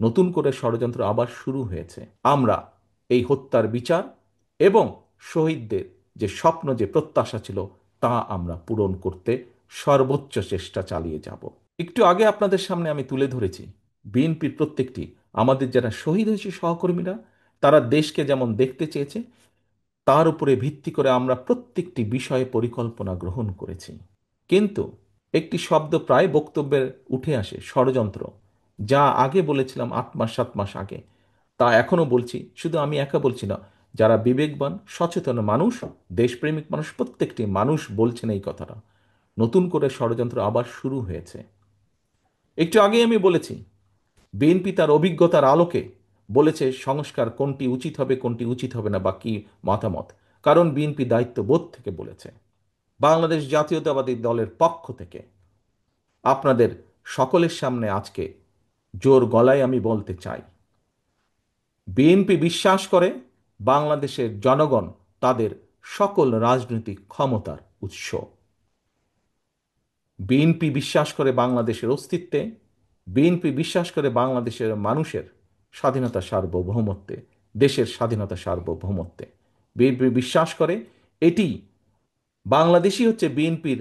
নতুন করে ষড়যন্ত্র আবার শুরু হয়েছে। আমরা এই হত্যার বিচার এবং শহীদদের যে স্বপ্ন, যে প্রত্যাশা ছিল, তা আমরা পূরণ করতে সর্বোচ্চ চেষ্টা চালিয়ে যাব। একটু আগে আপনাদের সামনে আমি তুলে ধরেছি বিএনপির প্রত্যেকটি, আমাদের যারা শহীদ হয়েছে সহকর্মীরা, তারা দেশকে যেমন দেখতে চেয়েছে, তার উপরে ভিত্তি করে আমরা প্রত্যেকটি বিষয়ে পরিকল্পনা গ্রহণ করেছি। কিন্তু একটি শব্দ প্রায় বক্তব্যে উঠে আসে, ষড়যন্ত্র। যা আগে বলেছিলাম 8 মাস 7 মাস আগে, তা এখনো বলছি। শুধু আমি একা বলছি না, যারা বিবেকবান সচেতন মানুষ, দেশপ্রেমিক মানুষ, প্রত্যেকটি মানুষ বলছেন এই কথাটা। নতুন করে ষড়যন্ত্র আবার শুরু হয়েছে। একটু আগে আমি বলেছি বিএনপি তার অভিজ্ঞতার আলোকে বলেছে সংস্কার কোনটি উচিত হবে, কোনটি উচিত হবে না, বা কি মতামত। কারণ বিএনপি দায়িত্ববোধ থেকে বলেছে। বাংলাদেশ জাতীয়তাবাদী দলের পক্ষ থেকে আপনাদের সকলের সামনে আজকে জোর গলায় আমি বলতে চাই, বিএনপি বিশ্বাস করে বাংলাদেশের জনগণ তাদের সকল রাজনৈতিক ক্ষমতার উৎস। বিএনপি বিশ্বাস করে বাংলাদেশের অস্তিত্বে। বিএনপি বিশ্বাস করে বাংলাদেশের মানুষের স্বাধীনতা সার্বভৌমত্বে, দেশের স্বাধীনতা সার্বভৌমত্বে। বিএনপি বিশ্বাস করে এটি, বাংলাদেশই হচ্ছে বিএনপির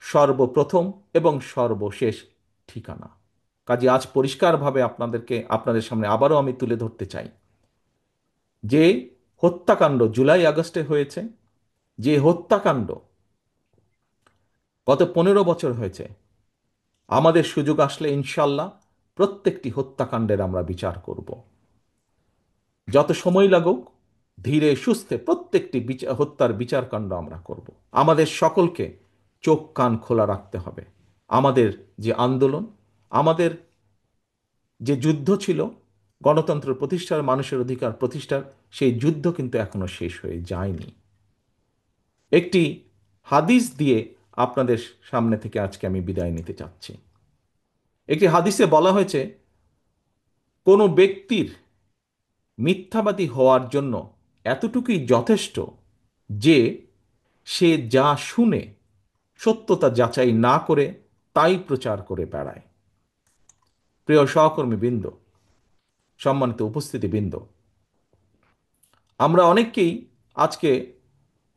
সর্বপ্রথম এবং সর্বশেষ ঠিকানা। কাজে আজ পরিষ্কারভাবে আপনাদের সামনে আবারও আমি তুলে ধরতে চাই যে হত্যাকাণ্ড জুলাই আগস্টে হয়েছে, যে হত্যাকাণ্ড গত 15 বছর হয়েছে, আমাদের সুযোগ আসলে ইনশাল্লাহ প্রত্যেকটি হত্যাকাণ্ডের আমরা বিচার করব। যত সময় লাগুক, ধীরে সুস্থে প্রত্যেকটি হত্যার বিচারকাণ্ড আমরা করব। আমাদের সকলকে চোখ কান খোলা রাখতে হবে। আমাদের যে আন্দোলন, আমাদের যে যুদ্ধ ছিল গণতন্ত্র প্রতিষ্ঠার, মানুষের অধিকার প্রতিষ্ঠার, সেই যুদ্ধ কিন্তু এখনো শেষ হয়ে যায়নি। একটি হাদিস দিয়ে আপনাদের সামনে থেকে আজকে আমি বিদায় নিতে চাচ্ছি। একটি হাদিসে বলা হয়েছে, কোনো ব্যক্তির মিথ্যাবাদী হওয়ার জন্য এতটুকুই যথেষ্ট যে সে যা শুনে সত্যতা যাচাই না করে তাই প্রচার করে বেড়ায়। প্রিয় সহকর্মী বৃন্দ, সম্মানিত উপস্থিতি বৃন্দ, আমরা অনেককেই আজকে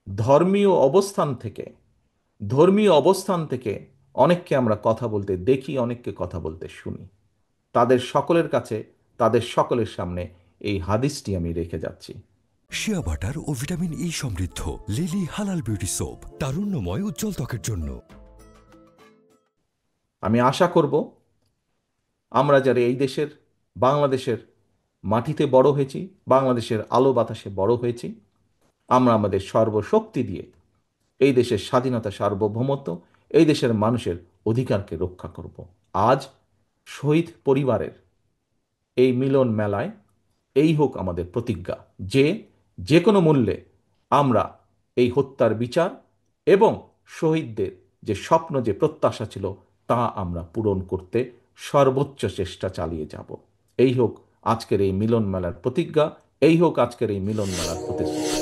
ধর্মীয় অবস্থান থেকে ধর্মীয় অবস্থান থেকে অনেককে আমরা কথা বলতে দেখি, অনেককে কথা বলতে শুনি। তাদের সকলের কাছে, তাদের সকলের সামনে এই হাদিসটি আমি রেখে যাচ্ছি। শিয়া বাটার ও ভিটামিন ই সমৃদ্ধ লিলি হালাল বিউটি সোপ, তারুণ্যময় উজ্জ্বল ত্বকের জন্য। আমি আশা করব আমরা যারা এই দেশের, বাংলাদেশের মাটিতে বড় হয়েছি, বাংলাদেশের আলো বাতাসে বড় হয়েছি, আমরা আমাদের সর্বশক্তি দিয়ে এই দেশের স্বাধীনতা সার্বভৌমত্ব, এই দেশের মানুষের অধিকারকে রক্ষা করব। আজ শহীদ পরিবারের এই মিলন মেলায় এই হোক আমাদের প্রতিজ্ঞা যে যে কোনো মূল্যে আমরা এই হত্যার বিচার এবং শহীদদের যে স্বপ্ন, যে প্রত্যাশা ছিল, তা আমরা পূরণ করতে সর্বোচ্চ চেষ্টা চালিয়ে যাব। এই হোক আজকের এই মিলন মেলার প্রতিজ্ঞা, এই হোক আজকের এই মিলন মেলার প্রতিশ্রুতি।